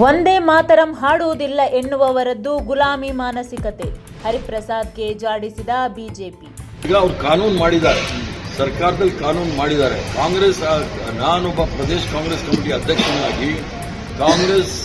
ಒಂದೇ ಮಾತರಂ ಹಾಡುವುದಿಲ್ಲ ಎನ್ನುವವರದ್ದು ಗುಲಾಮಿ ಮಾನಸಿಕತೆ. ಹರಿಪ್ರಸಾದ್ಗೆ ಜಾಡಿಸಿದ ಬಿಜೆಪಿ. ಈಗ ಅವರು ಕಾನೂನು ಮಾಡಿದ್ದಾರೆ, ಸರ್ಕಾರದಲ್ಲಿ ಕಾನೂನು ಮಾಡಿದ್ದಾರೆ. ಕಾಂಗ್ರೆಸ್, ನಾನೊಬ್ಬ ಪ್ರದೇಶ ಕಾಂಗ್ರೆಸ್ ಕಮಿಟಿ ಅಧ್ಯಕ್ಷನಾಗಿ ಕಾಂಗ್ರೆಸ್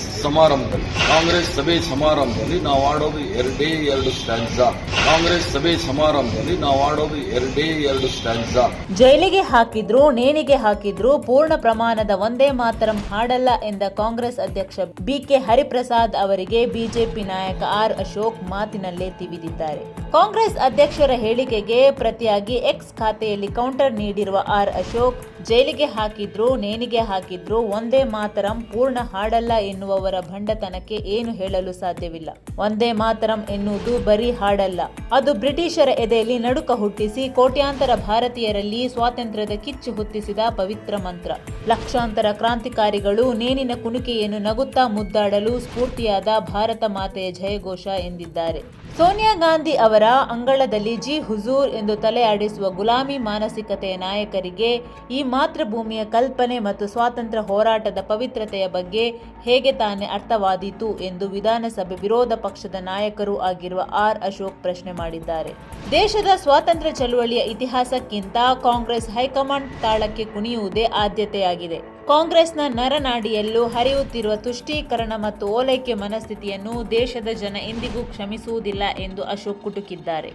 ಸಭೆ ಸಮಾರಂಭದಲ್ಲಿ ನಾವು ಆಡೋದು ಎರಡೇ ಎರಡು ಸ್ಟ್ಯಾನ್ಸಾ. ಕಾಂಗ್ರೆಸ್ ಸಭೆ ಸಮಾರಂಭದಲ್ಲಿ ನಾವು ಆಡೋದು ಎರಡೇ ಎರಡು ಸ್ಟ್ಯಾನ್ಸಾ. ಜೈಲಿಗೆ ಹಾಕಿದ್ರು, ನೇಣಿಗೆ ಹಾಕಿದ್ರು, ಪೂರ್ಣ ಪ್ರಮಾಣದ ಒಂದೇ ಮಾತರಂ ಹಾಡಲ್ಲ ಎಂದ ಕಾಂಗ್ರೆಸ್ ಅಧ್ಯಕ್ಷ ಬಿಕೆ ಹರಿಪ್ರಸಾದ್ ಅವರಿಗೆ ಬಿಜೆಪಿ ನಾಯಕ ಆರ್ ಅಶೋಕ್ ಮಾತಿನಲ್ಲೇ ತಿವಿದಿದ್ದಾರೆ. ಕಾಂಗ್ರೆಸ್ ಅಧ್ಯಕ್ಷರ ಹೇಳಿಕೆಗೆ ಪ್ರತಿಯಾಗಿ ಎಕ್ಸ್ ಖಾತೆಯಲ್ಲಿ ಕೌಂಟರ್ ನೀಡಿರುವ ಆರ್ ಅಶೋಕ್, ಜೈಲಿಗೆ ಹಾಕಿದ್ರು, ನೇಣಿಗೆ ಹಾಕಿದ್ರು, ಒಂದೇ ಮಾತರಂ ಪೂರ್ಣ ಹಾಡಲ್ಲ ಎನ್ನುವವರ ಭಂಡತನಕ್ಕೆ ಏನು ಹೇಳಲು ಸಾಧ್ಯವಿಲ್ಲ. ಒಂದೇ ಮಾತರಂ ಎನ್ನುವುದು ಬರೀ ಹಾಡಲ್ಲ, ಅದು ಬ್ರಿಟಿಷರ ಎದೆಯಲ್ಲಿ ನಡುಕ ಹುಟ್ಟಿಸಿ ಕೋಟ್ಯಾಂತರ ಭಾರತೀಯರಲ್ಲಿ ಸ್ವಾತಂತ್ರ್ಯದ ಕಿಚ್ಚು ಹೊತ್ತಿಸಿದ ಪವಿತ್ರ ಮಂತ್ರ. ಲಕ್ಷಾಂತರ ಕ್ರಾಂತಿಕಾರಿಗಳು ನೇಣಿನ ಕುಣಿಕೆಯನ್ನು ನಗುತ್ತಾ ಮುದ್ದಾಡಲು ಸ್ಫೂರ್ತಿಯಾದ ಭಾರತ ಮಾತೆಯ ಜಯಘೋಷ ಎಂದಿದ್ದಾರೆ. ಸೋನಿಯಾ ಗಾಂಧಿ ಅವರ ಅಂಗಳದಲ್ಲಿ ಜಿ ಹುಜೂರ್ ಎಂದು ತಲೆ ಆಡಿಸುವ ಗುಲಾಮಿ ಮಾನಸಿಕತೆಯ ನಾಯಕರಿಗೆ ಈ ಮಾತೃಭೂಮಿಯ ಕಲ್ಪನೆ ಮತ್ತು ಸ್ವಾತಂತ್ರ್ಯ ಹೋರಾಟದ ಪವಿತ್ರತೆಯ ಬಗ್ಗೆ ಹೇಗೆ ತಾನೇ ಅರ್ಥವಾದೀತು ಎಂದು ವಿಧಾನಸಭೆ ವಿರೋಧ ಪಕ್ಷದ ನಾಯಕರೂ ಆಗಿರುವ ಆರ್ ಅಶೋಕ್ ಪ್ರಶ್ನೆ ಮಾಡಿದ್ದಾರೆ. ದೇಶದ ಸ್ವಾತಂತ್ರ್ಯ ಚಳುವಳಿಯ ಇತಿಹಾಸಕ್ಕಿಂತ ಕಾಂಗ್ರೆಸ್ ಹೈಕಮಾಂಡ್ ತಾಳಕ್ಕೆ ಕುಣಿಯುವುದೇ ಆದ್ಯತೆಯಾಗಿದೆ. ಕಾಂಗ್ರೆಸ್ನ ನರನಾಡಿಯಲ್ಲೂ ಹರಿಯುತ್ತಿರುವ ತುಷ್ಟೀಕರಣ ಮತ್ತು ಓಲೈಕೆ ಮನಸ್ಥಿತಿಯನ್ನು ದೇಶದ ಜನ ಎಂದಿಗೂ ಕ್ಷಮಿಸುವುದಿಲ್ಲ ಎಂದು ಅಶೋಕ್ ಕುಟುಕಿದ್ದಾರೆ.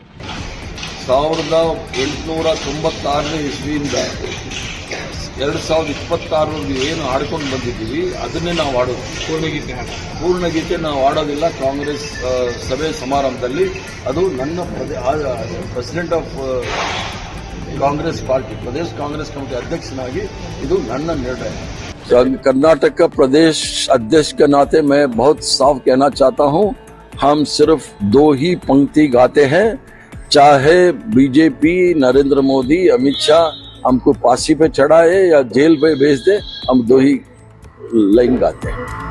1896 ಇಸ್ವಿಯಿಂದ 2026 ಏನು ಆಡ್ಕೊಂಡು ಬಂದಿದ್ದೀವಿ ಅದನ್ನೇ ನಾವು ಆಡೋದು. ಪೂರ್ಣಗೀತೆ ನಾವು ಆಡೋದಿಲ್ಲ ಕಾಂಗ್ರೆಸ್ ಸಭೆ ಸಮಾರಂಭದಲ್ಲಿ. ಅದು ನನ್ನ president of Congress party Pradesh Congress committee अध्यक्ष ಇದು ನನ್ನ निर्णय। कर्नाटक का प्रदेश अध्यक्ष के नाते मैं बहुत साफ कहना चाहता हूं, हम सिर्फ दो ही पंक्ति गाते हैं, चाहे बीजेपी नरेंद्र मोदी अमित शाह हमको फांसी पे चढ़ाए या जेल पे भेज दे, हम दो ही लाइन गाते हैं।